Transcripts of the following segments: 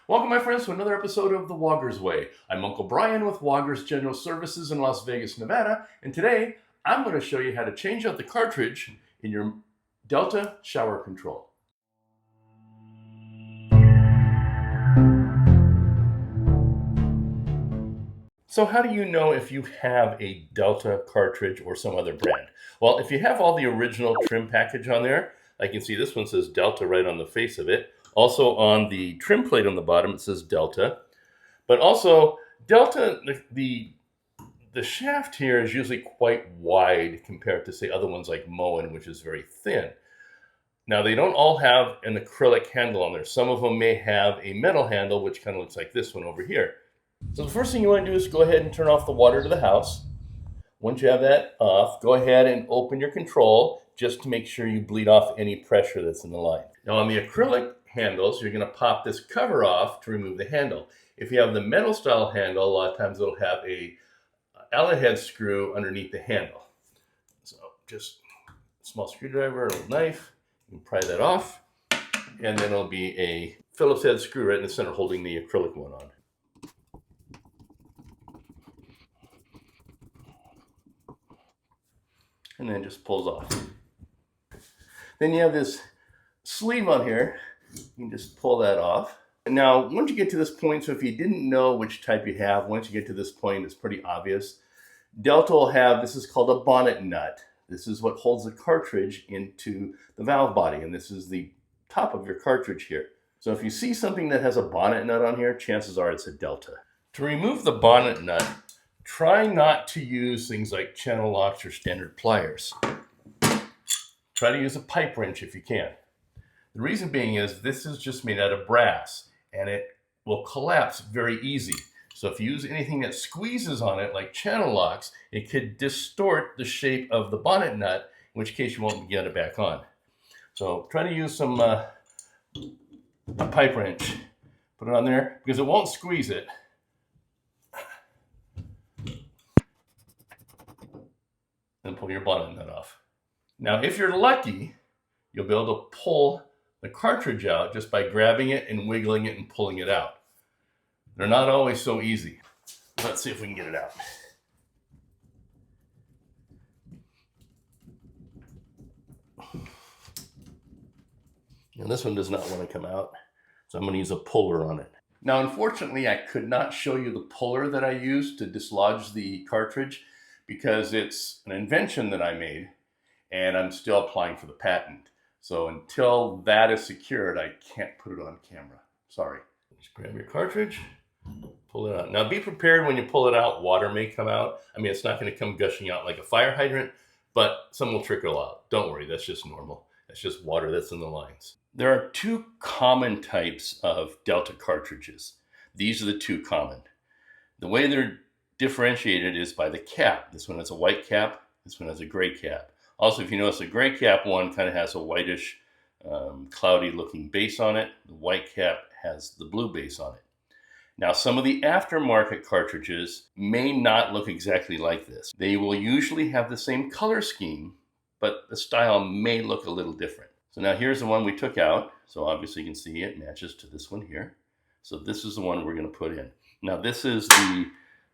Welcome, my friends, to another episode of The Woggers Way. I'm Uncle Brian with Woggers General Services in Las Vegas, Nevada, and today I'm going to show you how to change out the cartridge in your Delta shower control. So how do you know if you have a Delta cartridge or some other brand? Well, if you have all the original trim package on there, I can see this one says Delta right on the face of it. Also on the trim plate on the bottom, it says Delta. But also, Delta, the shaft here is usually quite wide compared to, say, other ones like Moen, which is very thin. Now, they don't all have an acrylic handle on there. Some of them may have a metal handle, which kind of looks like this one over here. So the first thing you want to do is go ahead and turn off the water to the house. Once you have that off, go ahead and open your control just to make sure you bleed off any pressure that's in the line. Now on the acrylic handles, you're going to pop this cover off to remove the handle. If you have the metal style handle, a lot of times it'll have a Allen head screw underneath the handle. So just a small screwdriver, a little knife, you can pry that off, and then it'll be a Phillips head screw right in the center holding the acrylic one on. And then it just pulls off. Then you have this sleeve on here. You can just pull that off. And now, once you get to this point, so if you didn't know which type you have, once you get to this point, it's pretty obvious. Delta will have, this is called a bonnet nut. This is what holds the cartridge into the valve body, and this is the top of your cartridge here. So if you see something that has a bonnet nut on here, chances are it's a Delta. To remove the bonnet nut, try not to use things like channel locks or standard pliers. Try to use a pipe wrench if you can. The reason being is this is just made out of brass and it will collapse very easy. So if you use anything that squeezes on it, like channel locks, it could distort the shape of the bonnet nut, in which case you won't get it back on. So try to use some a pipe wrench. Put it on there because it won't squeeze it. Then pull your bonnet nut off. Now, if you're lucky, you'll be able to pull the cartridge out just by grabbing it and wiggling it and pulling it out. They're not always so easy. Let's see if we can get it out. And this one does not want to come out, so I'm going to use a puller on it. Now, unfortunately, I could not show you the puller that I used to dislodge the cartridge because it's an invention that I made and I'm still applying for the patent. So until that is secured, I can't put it on camera. Sorry. Just grab your cartridge, pull it out. Now be prepared when you pull it out, water may come out. I mean, it's not going to come gushing out like a fire hydrant, but some will trickle out. Don't worry, that's just normal. That's just water that's in the lines. There are two common types of Delta cartridges. These are the two common. The way they're differentiated is by the cap. This one has a white cap, this one has a gray cap. Also, if you notice, the gray cap one kind of has a whitish, cloudy looking base on it. The white cap has the blue base on it. Now, some of the aftermarket cartridges may not look exactly like this. They will usually have the same color scheme, but the style may look a little different. So now here's the one we took out. So obviously you can see it matches to this one here. So this is the one we're going to put in. Now this is the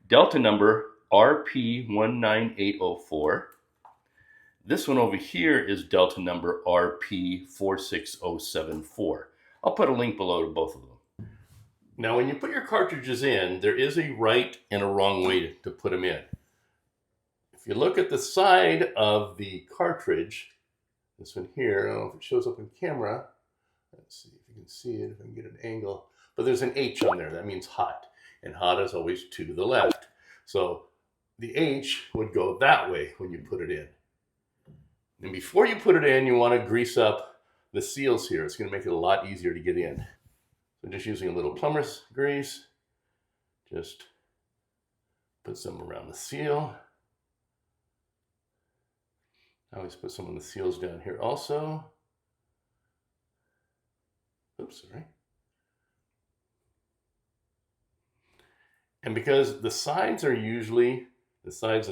Delta number RP19804. This one over here is Delta number RP46074. I'll put a link below to both of them. Now when you put your cartridges in, there is a right and a wrong way to put them in. If you look at the side of the cartridge, this one here, I don't know if it shows up in camera. Let's see if you can see it, if I can get an angle. But there's an H on there, that means hot. And hot is always to the left. So the H would go that way when you put it in. And before you put it in, you want to grease up the seals here. It's going to make it a lot easier to get in. So just using a little plumber's grease, just put some around the seal. I always put some of the seals down here also. Oops, sorry. And because the sides of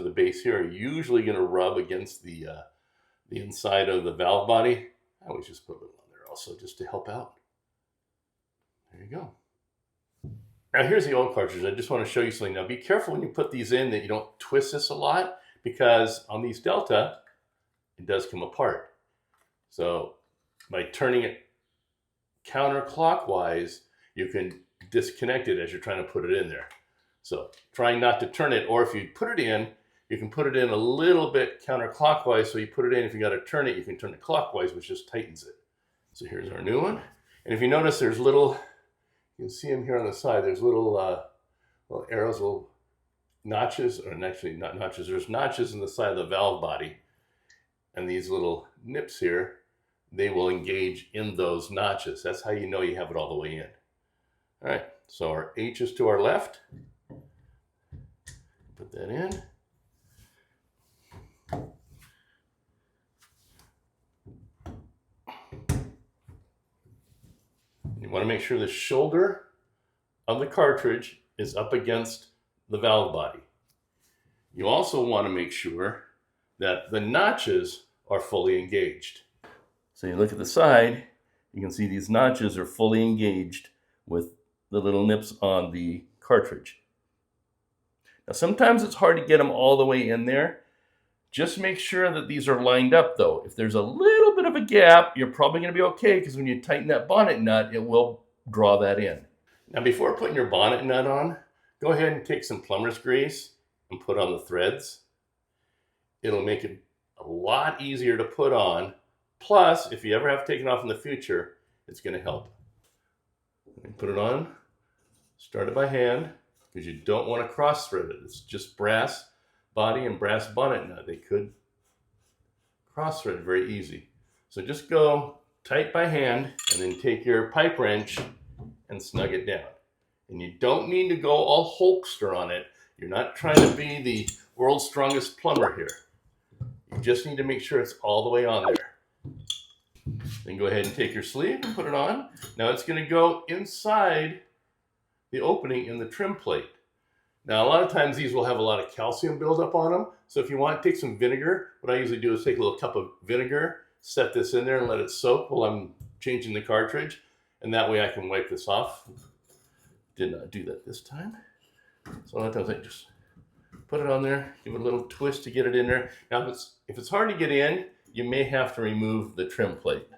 the base here are usually going to rub against the inside of the valve body, I always just put a little on there also just to help out. There you go. Now here's the old cartridge. I just want to show you something. Now be careful when you put these in that you don't twist this a lot, because on these Delta, it does come apart. So by turning it counterclockwise, you can disconnect it as you're trying to put it in there. So trying not to turn it, or if you put it in, you can put it in a little bit counterclockwise. So you put it in, if you got to turn it, you can turn it clockwise, which just tightens it. So here's our new one. And if you notice, there's little, you can see them here on the side, there's little arrows, little notches, or actually not notches, there's notches in the side of the valve body. And these little nips here, they will engage in those notches. That's how you know you have it all the way in. All right, so our H is to our left. Put that in. You want to make sure the shoulder of the cartridge is up against the valve body. You also want to make sure that the notches are fully engaged. So you look at the side, you can see these notches are fully engaged with the little nips on the cartridge. Now sometimes it's hard to get them all the way in there. Just make sure that these are lined up though. If there's a little bit of a gap, you're probably going to be okay, because when you tighten that bonnet nut, it will draw that in. Now before putting your bonnet nut on, go ahead and take some plumber's grease and put on the threads. It'll make it a lot easier to put on. Plus, if you ever have to take it off in the future, it's going to help. Put it on, start it by hand, because you don't want to cross thread it. It's just brass body and brass bonnet nut. They could cross thread very easy. So just go tight by hand and then take your pipe wrench and snug it down. And you don't need to go all Hulkster on it. You're not trying to be the world's strongest plumber here. You just need to make sure it's all the way on there. Then go ahead and take your sleeve and put it on. Now it's going to go inside the opening in the trim plate. Now a lot of times these will have a lot of calcium buildup on them. So if you want to take some vinegar, what I usually do is take a little cup of vinegar, set this in there and let it soak while I'm changing the cartridge. And that way I can wipe this off. Did not do that this time. So a lot of times I just put it on there, give it a little twist to get it in there. Now if it's hard to get in, you may have to remove the trim plate,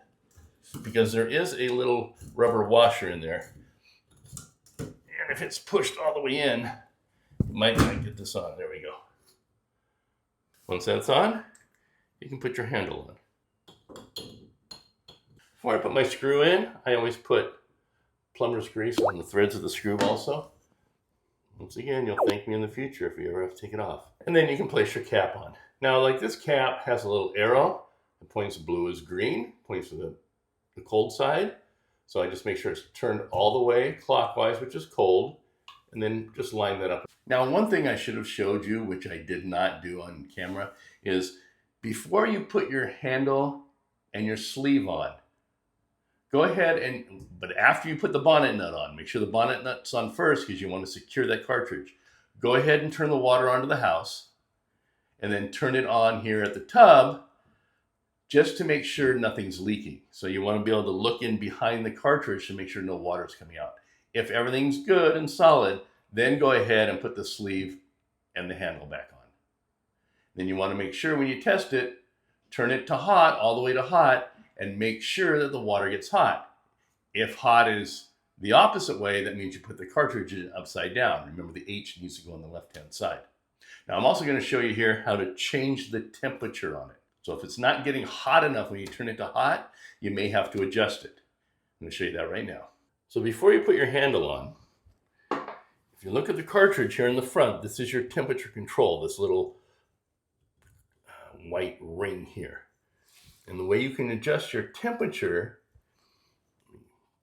because there is a little rubber washer in there. And if it's pushed all the way in, you might not get this on. There we go. Once that's on, you can put your handle on. Before I put my screw in, I always put plumber's grease on the threads of the screw also. Once again, you'll thank me in the future if you ever have to take it off. And then you can place your cap on. Now, like this cap has a little arrow that points blue is green, points to the cold side. So I just make sure it's turned all the way clockwise, which is cold, and then just line that up. Now, one thing I should have showed you, which I did not do on camera, is before you put your handle and your sleeve on, go ahead but after you put the bonnet nut on, make sure the bonnet nut's on first, because you want to secure that cartridge. Go ahead and turn the water onto the house, and then turn it on here at the tub, just to make sure nothing's leaking. So you want to be able to look in behind the cartridge to make sure no water's coming out. If everything's good and solid, then go ahead and put the sleeve and the handle back on. Then you want to make sure when you test it, turn it to hot, all the way to hot, and make sure that the water gets hot. If hot is the opposite way, that means you put the cartridge upside down. Remember, the H needs to go on the left-hand side. Now, I'm also going to show you here how to change the temperature on it. So if it's not getting hot enough when you turn it to hot, you may have to adjust it. I'm going to show you that right now. So before you put your handle on, if you look at the cartridge here in the front, this is your temperature control, this little white ring here. And the way you can adjust your temperature,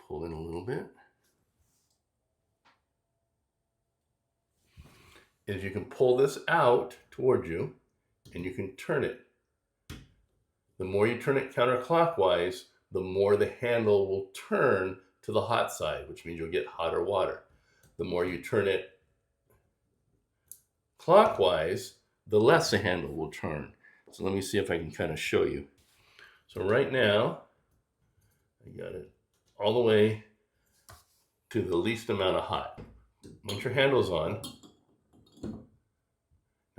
pull in a little bit, is you can pull this out towards you and you can turn it. The more you turn it counterclockwise, the more the handle will turn to the hot side, which means you'll get hotter water. The more you turn it clockwise, the less the handle will turn. So let me see if I can kind of show you. So right now, I got it all the way to the least amount of hot. Once your handle's on,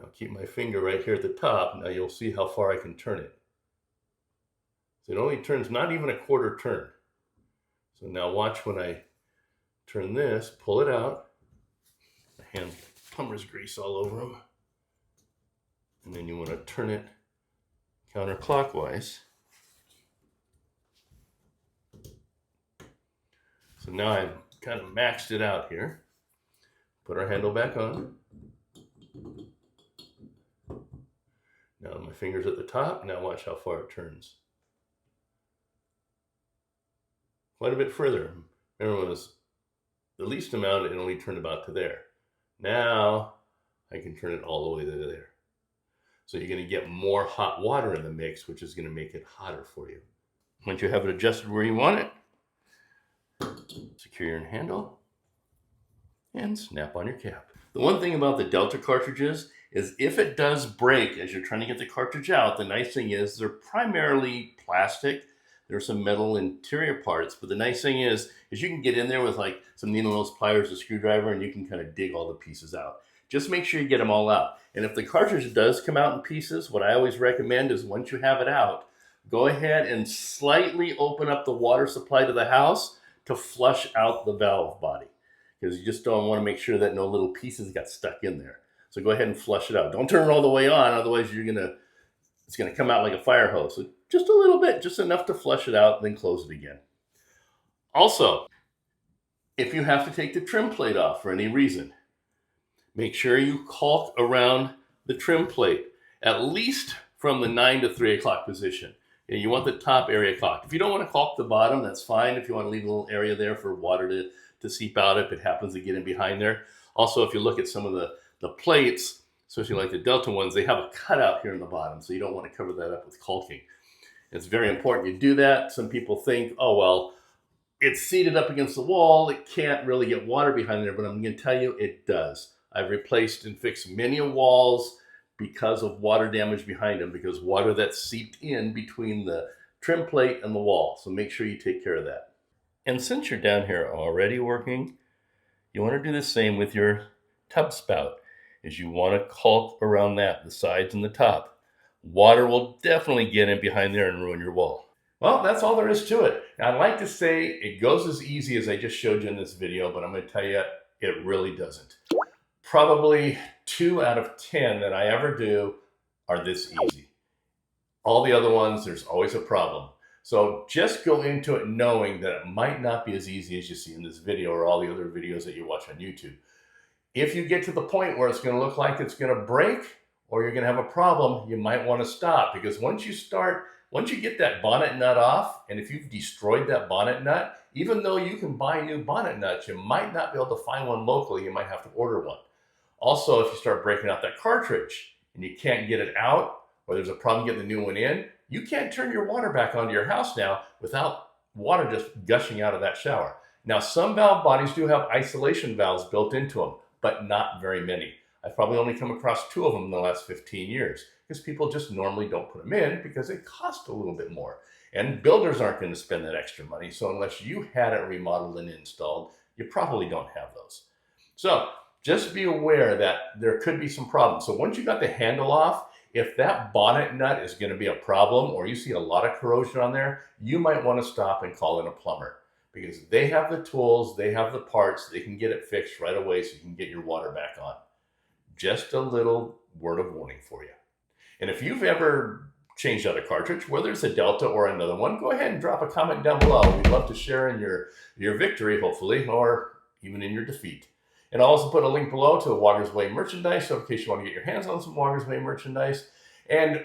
I'll keep my finger right here at the top. Now you'll see how far I can turn it. So it only turns not even a quarter turn. So now watch when I turn this, pull it out. My hands get plumber's grease all over them. And then you want to turn it counterclockwise. So now I've kind of maxed it out here. Put our handle back on. Now my finger's at the top. Now watch how far it turns. Quite a bit further. Remember, it was the least amount, it only turned about to there. Now I can turn it all the way to there. So you're going to get more hot water in the mix, which is going to make it hotter for you. Once you have it adjusted where you want it, secure your handle and snap on your cap. The one thing about the Delta cartridges is if it does break as you're trying to get the cartridge out, the nice thing is they're primarily plastic. There's some metal interior parts, but the nice thing is you can get in there with like some needle nose pliers, a screwdriver, and you can kind of dig all the pieces out. Just make sure you get them all out. And if the cartridge does come out in pieces, what I always recommend is once you have it out, go ahead and slightly open up the water supply to the house to flush out the valve body, because you just don't want to make sure that no little pieces got stuck in there. So go ahead and flush it out. Don't turn it all the way on, otherwise it's gonna come out like a fire hose. So just a little bit, just enough to flush it out, then close it again. Also, if you have to take the trim plate off for any reason, make sure you caulk around the trim plate, at least from the 9 to 3 o'clock position. And you want the top area caulked. If you don't want to caulk the bottom, that's fine. If you want to leave a little area there for water to seep out if it happens to get in behind there. Also, if you look at some of the plates, especially like the Delta ones, they have a cutout here in the bottom, so you don't want to cover that up with caulking. It's very important you do that. Some people think, oh, well, it's seated up against the wall. It can't really get water behind there, but I'm going to tell you it does. I've replaced and fixed many walls because of water damage behind them, because water that's seeped in between the trim plate and the wall. So make sure you take care of that. And since you're down here already working, you want to do the same with your tub spout, is you want to caulk around that, the sides and the top. Water will definitely get in behind there and ruin your wall. Well, that's all there is to it. Now, I'd like to say it goes as easy as I just showed you in this video, but I'm going to tell you it really doesn't. Probably 2 out of 10 that I ever do are this easy. All the other ones, there's always a problem. So just go into it knowing that it might not be as easy as you see in this video or all the other videos that you watch on YouTube. If you get to the point where it's going to look like it's going to break or you're going to have a problem, you might want to stop, because once you get that bonnet nut off, and if you've destroyed that bonnet nut, even though you can buy new bonnet nuts, you might not be able to find one locally. You might have to order one. Also, if you start breaking out that cartridge and you can't get it out, or there's a problem getting the new one in, you can't turn your water back onto your house now without water just gushing out of that shower. Now, some valve bodies do have isolation valves built into them, but not very many. I've probably only come across 2 of them in the last 15 years, because people just normally don't put them in because they cost a little bit more. And builders aren't going to spend that extra money. So unless you had it remodeled and installed, you probably don't have those. So just be aware that there could be some problems. So once you got the handle off, if that bonnet nut is going to be a problem, or you see a lot of corrosion on there, you might want to stop and call in a plumber, because they have the tools, they have the parts, they can get it fixed right away so you can get your water back on. Just a little word of warning for you. And if you've ever changed out a cartridge, whether it's a Delta or another one, go ahead and drop a comment down below. We'd love to share in your victory, hopefully, or even in your defeat. And I'll also put a link below to the Woggers Way merchandise, so in case you want to get your hands on some Woggers Way merchandise. And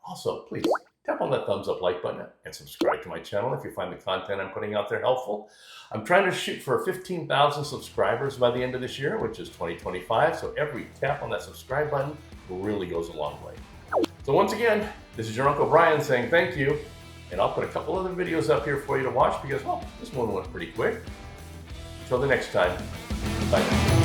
also, please tap on that thumbs up like button and subscribe to my channel if you find the content I'm putting out there helpful. I'm trying to shoot for 15,000 subscribers by the end of this year, which is 2025. So every tap on that subscribe button really goes a long way. So once again, this is your Uncle Brian saying thank you. And I'll put a couple other videos up here for you to watch because, well, this one went pretty quick. Until the next time, bye now.